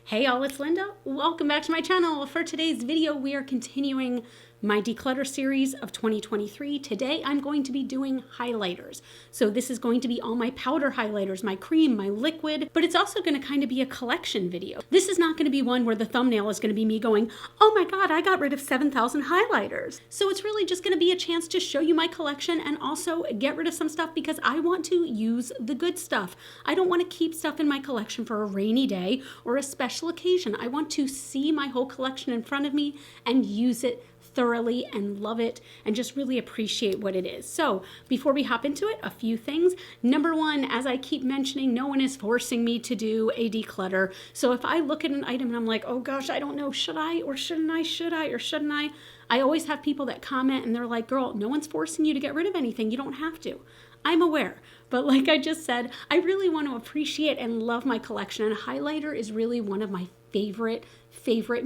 Hey y'all, it's Linda. Welcome back to my channel. For today's video, we are continuing my declutter series of 2023. Today, I'm going to be doing highlighters. So this is going to be all my powder highlighters, my cream, my liquid, but it's also going to kind of be a collection video. This is not going to be one where the thumbnail is going to be me going, oh my God, I got rid of 7,000 highlighters. So it's really just going to be a chance to show you my collection and also get rid of some stuff because I want to use the good stuff. I don't want to keep stuff in my collection for a rainy day or a special occasion. I want to see my whole collection in front of me and use it thoroughly and love it and just really appreciate what it is. So before we hop into it, a few things. Number one, as I keep mentioning, no one is forcing me to do a declutter. So if I look at an item and I'm like, oh gosh, I don't know, should I or shouldn't I, should I or shouldn't I always have people that comment and they're like, girl, no one's forcing you to get rid of anything. You don't have to. I'm aware. But like I just said, I really want to appreciate and love my collection. And a highlighter is really one of my favorite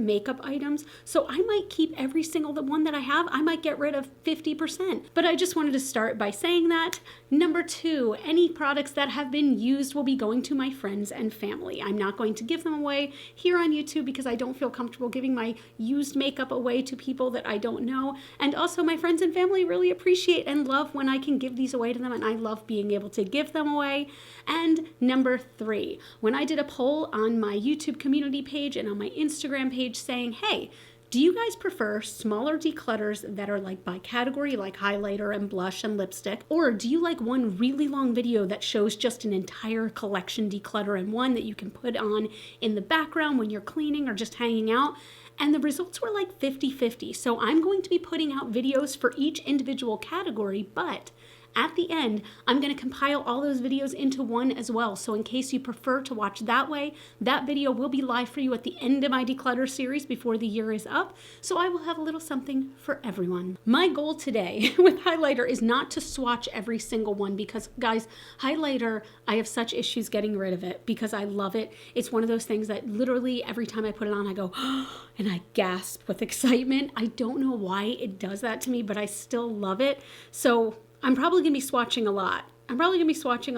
makeup items. So I might keep every single one that I have. I might get rid of 50%. But I just wanted to start by saying that. Number two, any products that have been used will be going to my friends and family. I'm not going to give them away here on YouTube because I don't feel comfortable giving my used makeup away to people that I don't know. And also my friends and family really appreciate and love when I can give these away to them, and I love being able to give them away. And number three, when I did a poll on my YouTube community page and on my Instagram page saying, hey, do you guys prefer smaller declutters that are like by category, like highlighter and blush and lipstick? Or do you like one really long video that shows just an entire collection declutter and one that you can put on in the background when you're cleaning or just hanging out? And the results were like 50-50. So I'm going to be putting out videos for each individual category, but at the end, I'm going to compile all those videos into one as well. So in case you prefer to watch that way, that video will be live for you at the end of my declutter series before the year is up. So I will have a little something for everyone. My goal today with highlighter is not to swatch every single one because, guys, highlighter, I have such issues getting rid of it because I love it. It's one of those things that literally every time I put it on, I go, oh, and I gasp with excitement. I don't know why it does that to me, but I still love it. So I'm probably going to be swatching a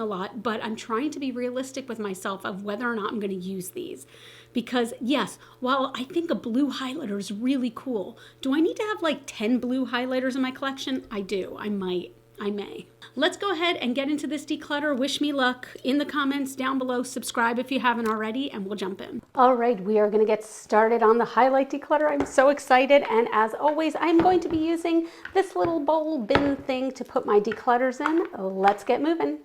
lot. But I'm trying to be realistic with myself of whether or not I'm going to use these. Because yes, while I think a blue highlighter is really cool, do I need to have like 10 blue highlighters in my collection? I do. I may. Let's go ahead and get into this declutter. Wish me luck in the comments down below. Subscribe if you haven't already, and we'll jump in. All right, we are going to get started on the highlight declutter. I'm so excited, and as always, I'm going to be using this little bowl bin thing to put my declutters in. Let's get moving.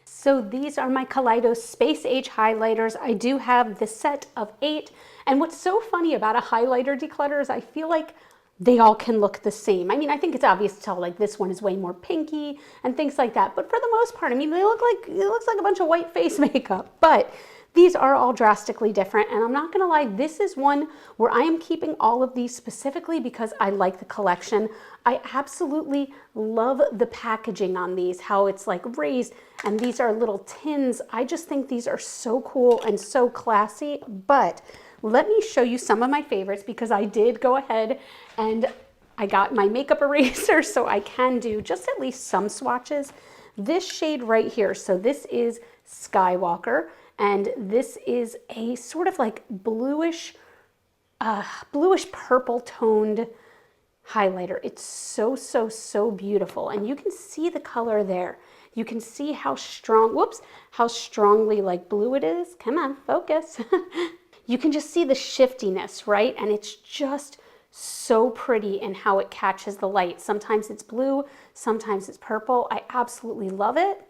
So these are my Kaleido Space Age highlighters. I do have the set of 8. And what's so funny about a highlighter declutter is I feel like they all can look the same. I mean, I think it's obvious to tell like this one is way more pinky and things like that. But for the most part, I mean, it looks like a bunch of white face makeup. But these are all drastically different, and I'm not gonna lie, this is one where I am keeping all of these specifically because I like the collection. I absolutely love the packaging on these, how it's like raised, and these are little tins. I just think these are so cool and so classy, but let me show you some of my favorites because I did go ahead and I got my makeup eraser so I can do just at least some swatches. This shade right here, so this is Skywalker. And this is a sort of like bluish purple toned highlighter. It's so beautiful. And you can see the color there. You can see how strongly like blue it is. Come on, focus. You can just see the shiftiness, right? And it's just so pretty in how it catches the light. Sometimes it's blue, sometimes it's purple. I absolutely love it.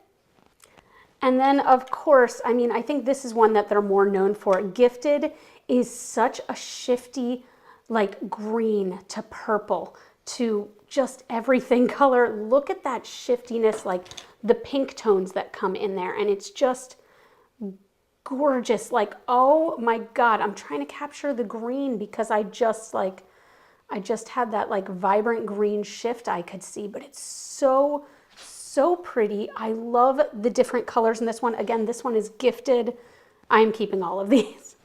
And then, of course, I mean, I think this is one that they're more known for. Gifted is such a shifty, like green to purple to just everything color. Look at that shiftiness, like the pink tones that come in there. And it's just gorgeous. Like, oh my God, I'm trying to capture the green because I I just had that like vibrant green shift I could see, but it's so, so pretty. I love the different colors in this one. Again, this one is gifted. I'm keeping all of these.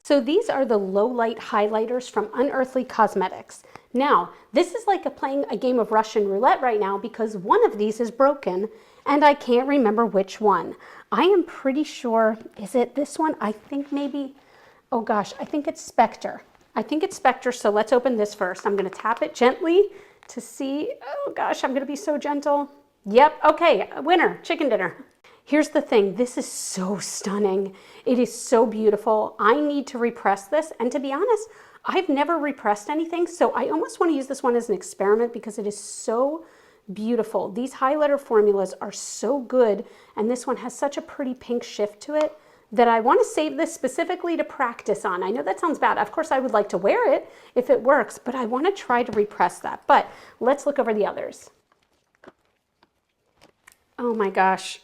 So these are the low light highlighters from Unearthly Cosmetics. Now, this is like playing a game of Russian roulette right now because one of these is broken and I can't remember which one. I am pretty sure, is it this one? I think maybe, oh gosh, I think it's Spectre. I think it's Spectre, so let's open this first. I'm gonna tap it gently to see, oh gosh, I'm gonna be so gentle. Yep, okay, winner, chicken dinner. Here's the thing, this is so stunning. It is so beautiful. I need to repress this, and to be honest, I've never repressed anything, so I almost want to use this one as an experiment because it is so beautiful. These highlighter formulas are so good, and this one has such a pretty pink shift to it that I want to save this specifically to practice on. I know that sounds bad. Of course, I would like to wear it if it works, but I want to try to repress that. But let's look over the others. Oh my gosh.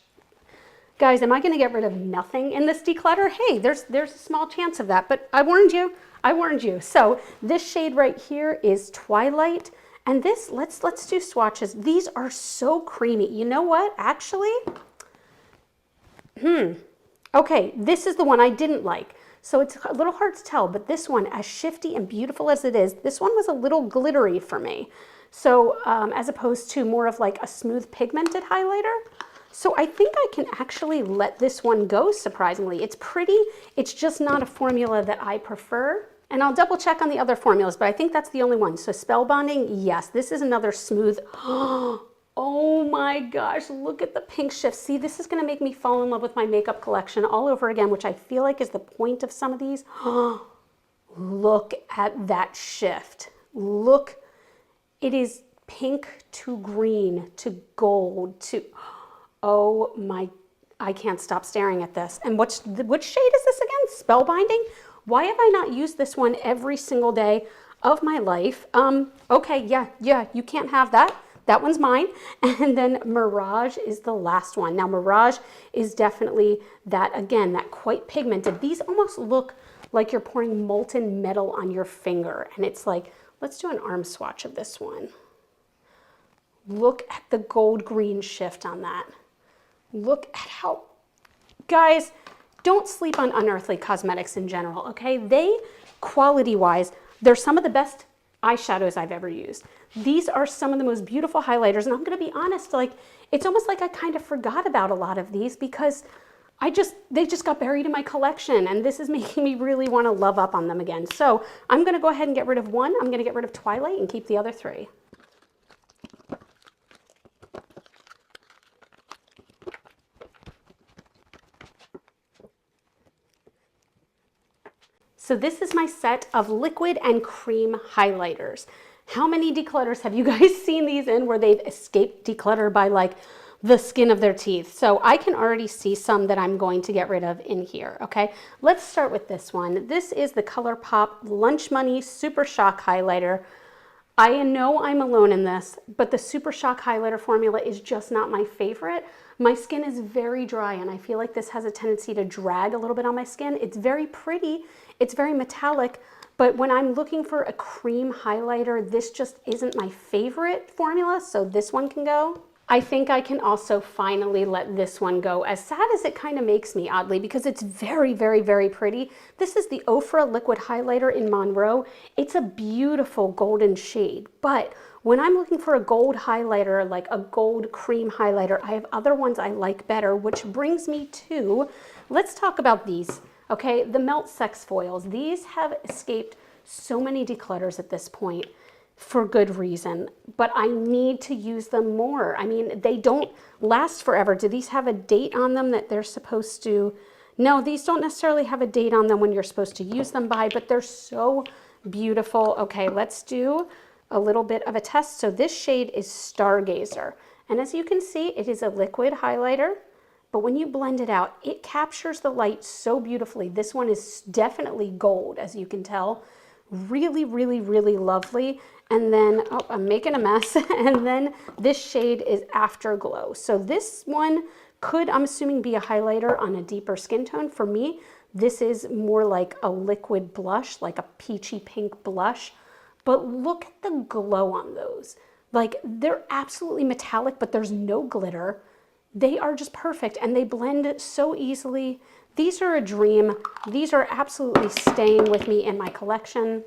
Guys, am I going to get rid of nothing in this declutter? Hey, there's a small chance of that, but I warned you. I warned you. So this shade right here is Twilight, and this, let's do swatches. These are so creamy. You know what? Actually, okay, this is the one I didn't like. So it's a little hard to tell, but this one, as shifty and beautiful as it is, this one was a little glittery for me. So as opposed to more of like a smooth pigmented highlighter. So I think I can actually let this one go, surprisingly. It's pretty, it's just not a formula that I prefer. And I'll double check on the other formulas, but I think that's the only one. So Spellbonding, yes, this is another smooth. Oh my gosh, look at the pink shift. See, this is gonna make me fall in love with my makeup collection all over again, which I feel like is the point of some of these. Look at that shift. Look, it is pink to green to gold to, oh my, I can't stop staring at this. And which shade is this again? Spellbinding? Why have I not used this one every single day of my life? Okay, yeah, you can't have that. That one's mine. And then Mirage is the last one. Now Mirage is definitely that, again, that quite pigmented. These almost look like you're pouring molten metal on your finger. And it's like, let's do an arm swatch of this one. Look at the gold green shift on that. Look at how, guys, don't sleep on Unearthly Cosmetics in general, okay? They, quality-wise, they're some of the best eyeshadows I've ever used. These are some of the most beautiful highlighters, and I'm gonna be honest, like, it's almost like I kind of forgot about a lot of these because they just got buried in my collection, and this is making me really wanna love up on them again. So I'm gonna go ahead and get rid of one. I'm gonna get rid of Twilight and keep the other three. So this is my set of liquid and cream highlighters. How many declutters have you guys seen these in where they've escaped declutter by like the skin of their teeth? So I can already see some that I'm going to get rid of in here, okay? Let's start with this one. This is the ColourPop Lunch Money Super Shock Highlighter. I know I'm alone in this, but the Super Shock highlighter formula is just not my favorite. My skin is very dry, and I feel like this has a tendency to drag a little bit on my skin. It's very pretty, it's very metallic, but when I'm looking for a cream highlighter, this just isn't my favorite formula, so this one can go. I think I can also finally let this one go, as sad as it kind of makes me, oddly, because it's very, very, very pretty. This is the Ofra Liquid Highlighter in Monroe. It's a beautiful golden shade, but when I'm looking for a gold highlighter, like a gold cream highlighter, I have other ones I like better, which brings me to, let's talk about these, okay? The Melt Sex Foils. These have escaped so many declutters at this point, for good reason, but I need to use them more. I mean, they don't last forever. Do these have a date on them that they're supposed to? No, these don't necessarily have a date on them when you're supposed to use them by, but they're so beautiful. Okay, let's do a little bit of a test. So this shade is Stargazer. And as you can see, it is a liquid highlighter, but when you blend it out, it captures the light so beautifully. This one is definitely gold, as you can tell. Really, really, really lovely. And then, oh, I'm making a mess. And then this shade is Afterglow. So this one could, I'm assuming, be a highlighter on a deeper skin tone. For me, this is more like a liquid blush, like a peachy pink blush. But look at the glow on those. Like, they're absolutely metallic, but there's no glitter. They are just perfect, and they blend so easily. These are a dream. These are absolutely staying with me in my collection.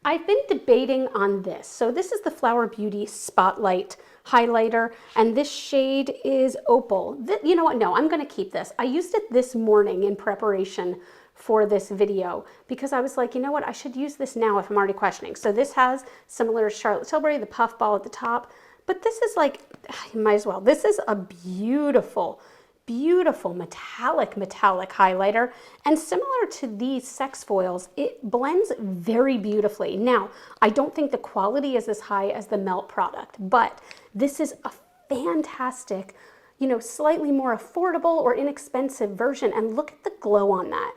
I've been debating on this. So this is the Flower Beauty Spotlight highlighter, and this shade is Opal. You know what? No, I'm going to keep this. I used it this morning in preparation for this video because I was like, you know what? I should use this now if I'm already questioning. So this has, similar to Charlotte Tilbury, the puff ball at the top, but this is like, you might as well. This is a beautiful, beautiful metallic highlighter, and similar to these sex foils, it blends very beautifully. Now, I don't think the quality is as high as the Melt product, but this is a fantastic, you know, slightly more affordable or inexpensive version, and look at the glow on that.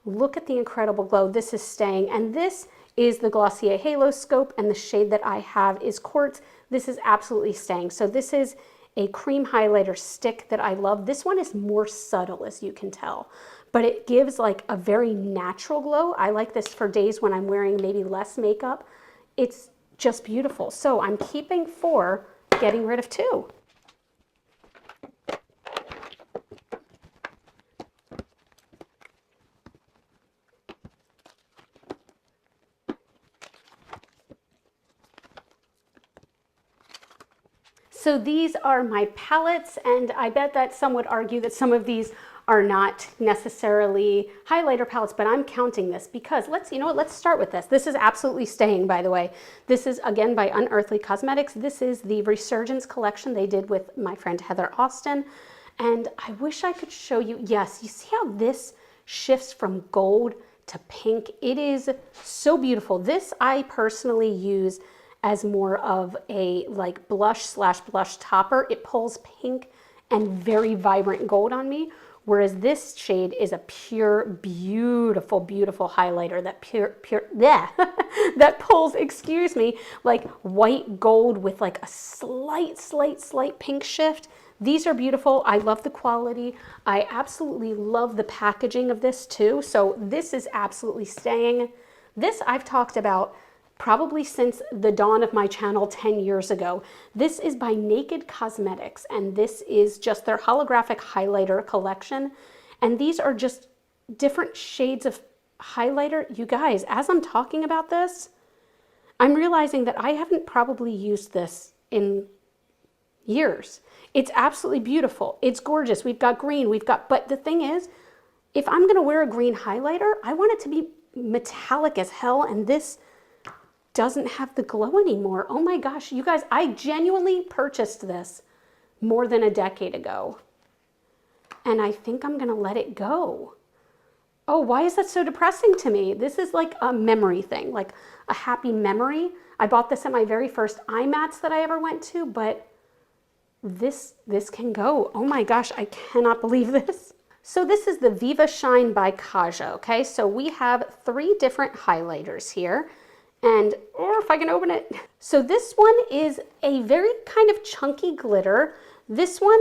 Look at the incredible glow. This is staying, and this is the Glossier Halo Scope, and the shade that I have is Quartz. This is absolutely staying. So this is a cream highlighter stick that I love. This one is more subtle, as you can tell, but it gives like a very natural glow. I like this for days when I'm wearing maybe less makeup. It's just beautiful. So I'm keeping 4, getting rid of 2. So these are my palettes, and I bet that some would argue that some of these are not necessarily highlighter palettes, but I'm counting this because you know what, let's start with this. This is absolutely staying, by the way. This is, again, by Unearthly Cosmetics. This is the Resurgence collection they did with my friend Heather Austin. And I wish I could show you, yes, you see how this shifts from gold to pink? It is so beautiful. This I personally use as more of a like blush/blush topper. It pulls pink and very vibrant gold on me, whereas this shade is a pure, beautiful, beautiful highlighter that pulls, excuse me, like white gold with like a slight pink shift. These are beautiful. I love the quality. I absolutely love the packaging of this too. So this is absolutely staying. This I've talked about probably since the dawn of my channel 10 years ago. This is by Naked Cosmetics, and this is just their holographic highlighter collection. And these are just different shades of highlighter. You guys, as I'm talking about this, I'm realizing that I haven't probably used this in years. It's absolutely beautiful. It's gorgeous. We've got green, but the thing is, if I'm gonna wear a green highlighter, I want it to be metallic as hell, and this doesn't have the glow anymore. Oh my gosh, you guys, I genuinely purchased this more than a decade ago, and I think I'm gonna let it go. Oh, why is that so depressing to me? This is like a memory thing, like a happy memory. I bought this at my very first IMATS that I ever went to, but this can go. Oh my gosh, I cannot believe this. So this is the Viva Shine by Kaja, okay? So we have 3 different highlighters here. And, or if I can open it. So this one is a very kind of chunky glitter. This one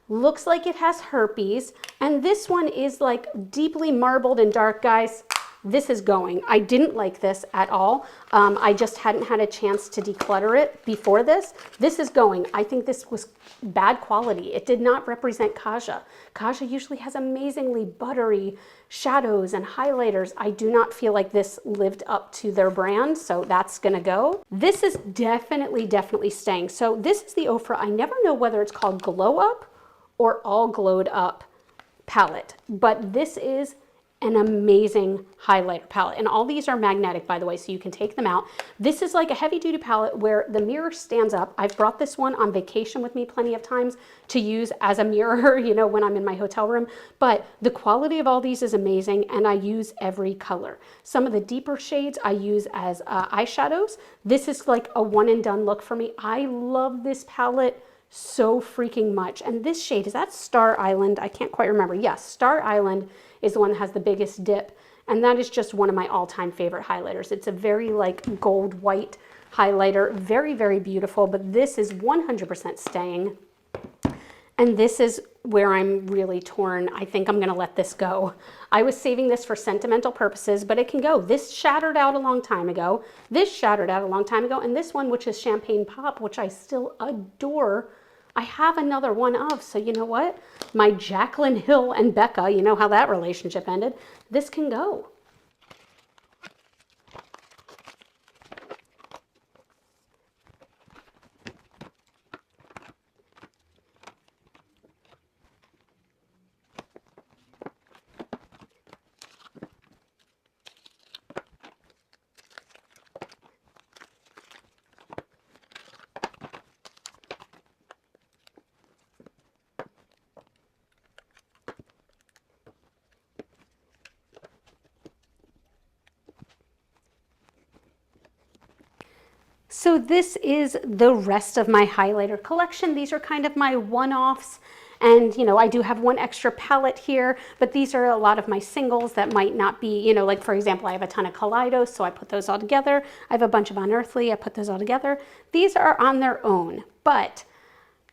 looks like it has herpes. And this one is like deeply marbled and dark, guys. This is going. I didn't like this at all. I just hadn't had a chance to declutter it before this. This is going. I think this was bad quality. It did not represent Kaja. Kaja usually has amazingly buttery shadows and highlighters. I do not feel like this lived up to their brand, so that's gonna go. This is definitely staying. So this is the Ofra. I never know whether it's called Glow Up or All Glowed Up palette, but this is an amazing highlighter palette. And all these are magnetic, by the way, so you can take them out. This is like a heavy duty palette where the mirror stands up. I've brought this one on vacation with me plenty of times to use as a mirror, you know, when I'm in my hotel room. But the quality of all these is amazing, and I use every color. Some of the deeper shades I use as eyeshadows. This is like a one and done look for me. I love this palette so freaking much. And this shade, is that Star Island? I can't quite remember. Yes, Star Island is the one that has the biggest dip. And that is just one of my all-time favorite highlighters. It's a very like gold white highlighter. Very, very beautiful. But this is 100% staying. And this is where I'm really torn. I think I'm going to let this go. I was saving this for sentimental purposes, but it can go. This shattered out a long time ago. This shattered out a long time ago. And this one, which is Champagne Pop, which I still adore, I have another one of. So you know what? My Jaclyn Hill and Becca, you know how that relationship ended. This can go. So this is the rest of my highlighter collection. These are kind of my one-offs. And, you know, I do have one extra palette here, but these are a lot of my singles that might not be, you know, like, for example, I have a ton of Kaleidos, so I put those all together. I have a bunch of Unearthly, I put those all together. These are on their own, but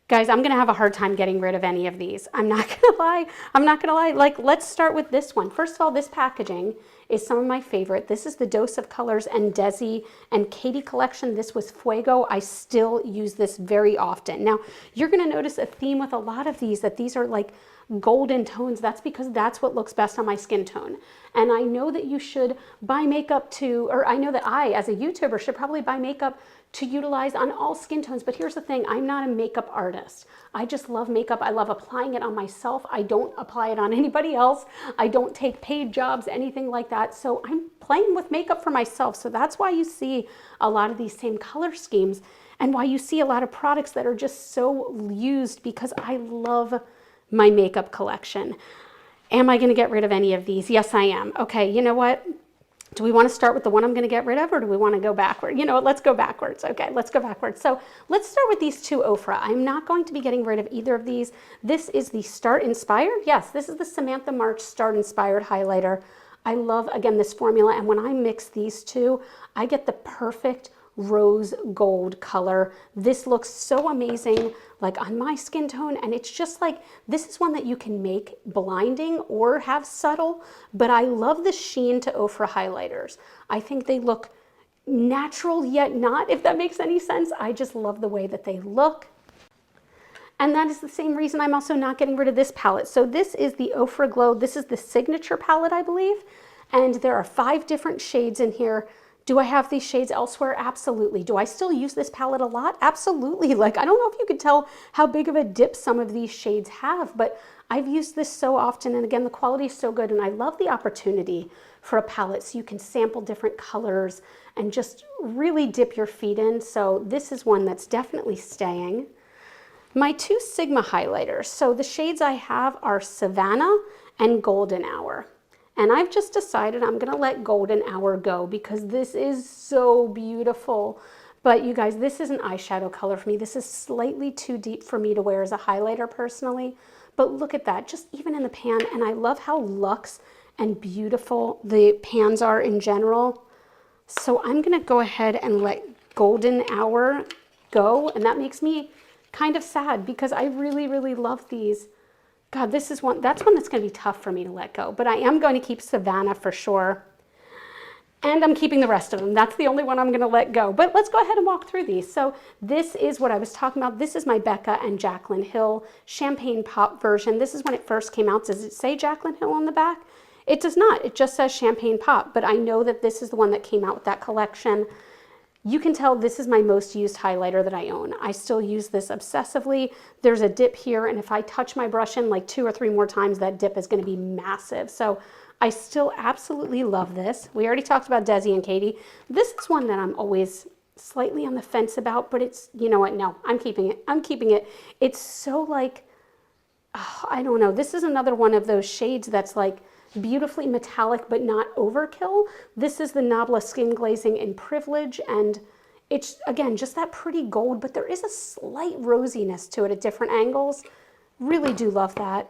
guys, I'm going to have a hard time getting rid of any of these. I'm not going to lie. I'm not going to lie. Like, let's start with this one. First of all, this packaging is some of my favorite. This is the Dose of Colors and Desi and Katie collection. This was Fuego. I still use this very often. Now, you're going to notice a theme with a lot of these, that these are like golden tones. That's because that's what looks best on my skin tone. And I know that you should buy makeup to, or I know that I, as a YouTuber, should probably buy makeup to utilize on all skin tones. But here's the thing, I'm not a makeup artist. I just love makeup. I love applying it on myself. I don't apply it on anybody else. I don't take paid jobs, anything like that. So I'm playing with makeup for myself. So that's why you see a lot of these same color schemes and why you see a lot of products that are just so used, because I love my makeup collection. Am I gonna get rid of any of these? Yes, I am. Okay, you know what? Do we want to start with the one I'm going to get rid of, or do we want to go backward? You know what, let's go backwards. Okay, let's go backwards. So let's start with these two Ofra. I'm not going to be getting rid of either of these. This is the Start Inspired. Yes, this is the Samantha March Start Inspired highlighter. I love, again, this formula. And when I mix these two, I get the perfect rose gold color. This looks so amazing, like on my skin tone, and it's just like, this is one that you can make blinding or have subtle, but I love the sheen to Ofra highlighters. I think they look natural yet not, if that makes any sense. I just love the way that they look. And that is the same reason I'm also not getting rid of this palette. So this is the Ofra Glow. This is the signature palette, I believe, and there are 5 different shades in here. Do I have these shades elsewhere? Absolutely. Do I still use this palette a lot? Absolutely. Like, I don't know if you could tell how big of a dip some of these shades have, but I've used this so often. And again, the quality is so good. And I love the opportunity for a palette so you can sample different colors and just really dip your feet in. So this is one that's definitely staying. My 2 Sigma highlighters. So the shades I have are Savannah and Golden Hour. And I've just decided I'm gonna let Golden Hour go because this is so beautiful. But you guys, this is an eyeshadow color for me. This is slightly too deep for me to wear as a highlighter personally. But look at that, just even in the pan. And I love how luxe and beautiful the pans are in general. So I'm gonna go ahead and let Golden Hour go. And that makes me kind of sad because I really, really love these. God, this is one, that's one that's going to be tough for me to let go, but I am going to keep Savannah for sure. And I'm keeping the rest of them. That's the only one I'm going to let go, but let's go ahead and walk through these. So this is what I was talking about. This is my Becca and Jaclyn Hill Champagne Pop version. This is when it first came out. Does it say Jaclyn Hill on the back? It does not. It just says Champagne Pop, but I know that this is the one that came out with that collection. You can tell this is my most used highlighter that I own. I still use this obsessively. There's a dip here, and if I touch my brush in like 2 or 3 more times, that dip is going to be massive. So I still absolutely love this. We already talked about Desi and Katie. This is one that I'm always slightly on the fence about, but it's, you know what? No, I'm keeping it. I'm keeping it. It's so like, oh, I don't know. This is another one of those shades that's like beautifully metallic, but not overkill. This is the Nabla Skin Glazing in Privilege, and it's, again, just that pretty gold, but there is a slight rosiness to it at different angles. Really do love that.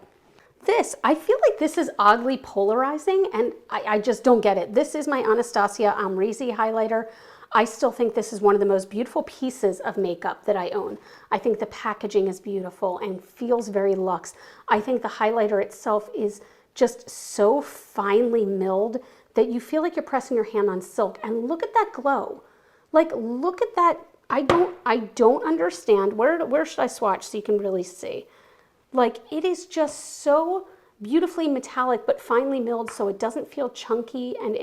This, I feel like this is oddly polarizing, and I just don't get it. This is my Anastasia Amrezy highlighter. I still think this is one of the most beautiful pieces of makeup that I own. I think the packaging is beautiful and feels very luxe. I think the highlighter itself is just so finely milled that you feel like you're pressing your hand on silk. And look at that glow. Like, look at that. I don't understand. Where should I swatch so you can really see? Like, it is just so beautifully metallic, but finely milled, so it doesn't feel chunky, and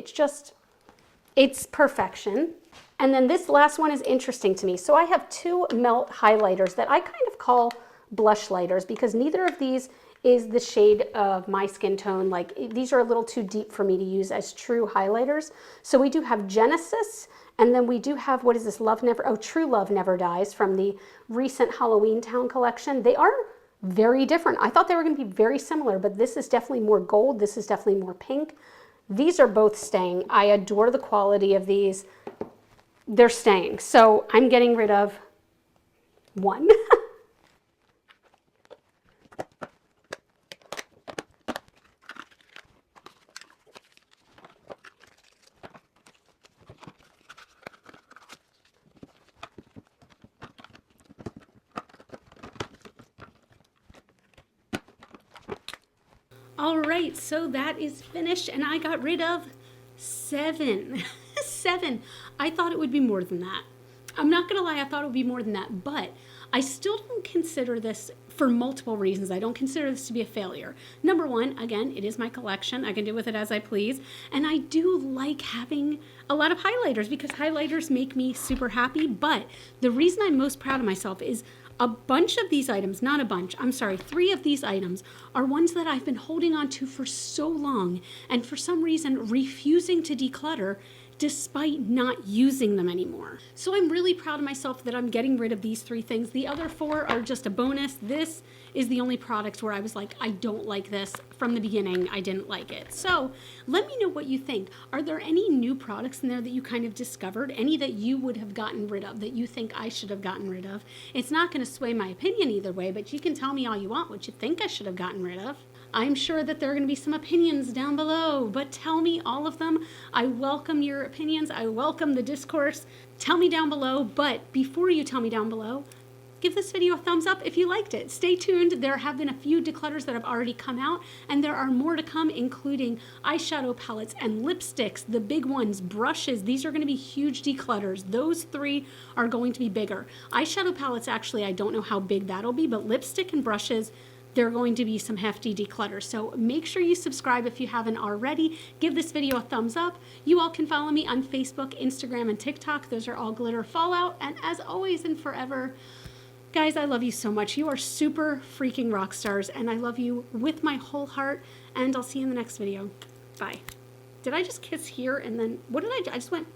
it's perfection. And then this last one is interesting to me. So I have two melt highlighters that I kind of call blush lighters because neither of these is the shade of my skin tone. Like, these are a little too deep for me to use as true highlighters. So we do have Genesis, and then we do have, what is this, True Love Never Dies from the recent Halloween Town collection. They are very different. I thought they were going to be very similar, but this is definitely more gold. This is definitely more pink. These are both staying. I adore the quality of these. They're staying. So I'm getting rid of one. All right, so that is finished, and I got rid of 7. 7. I thought it would be more than that. I'm not gonna lie, I thought it would be more than that, but I still don't consider this, for multiple reasons, I don't consider this to be a failure. Number one, again, it is my collection. I can do with it as I please. And I do like having a lot of highlighters because highlighters make me super happy. But the reason I'm most proud of myself is a bunch of these items, not a bunch, I'm sorry, 3 of these items are ones that I've been holding on to for so long and for some reason refusing to declutter despite not using them anymore. So I'm really proud of myself that I'm getting rid of these 3 things. The other 4 are just a bonus. This is the only product where I was like, I don't like this. From the beginning, I didn't like it. So let me know what you think. Are there any new products in there that you kind of discovered? Any that you would have gotten rid of that you think I should have gotten rid of? It's not going to sway my opinion either way, but you can tell me all you want what you think I should have gotten rid of. I'm sure that there are going to be some opinions down below, but tell me all of them. I welcome your opinions. I welcome the discourse. Tell me down below, but before you tell me down below, give this video a thumbs up if you liked it. Stay tuned. There have been a few declutters that have already come out, and there are more to come, including eyeshadow palettes and lipsticks, the big ones, brushes. These are going to be huge declutters. Those 3 are going to be bigger. Eyeshadow palettes, actually, I don't know how big that'll be, but lipstick and brushes, there are going to be some hefty declutters. So make sure you subscribe if you haven't already. Give this video a thumbs up. You all can follow me on Facebook, Instagram, and TikTok. Those are all GlitterFallout. And as always and forever, guys, I love you so much. You are super freaking rock stars, and I love you with my whole heart. And I'll see you in the next video. Bye. Did I just kiss here and then, what did I do? I just went...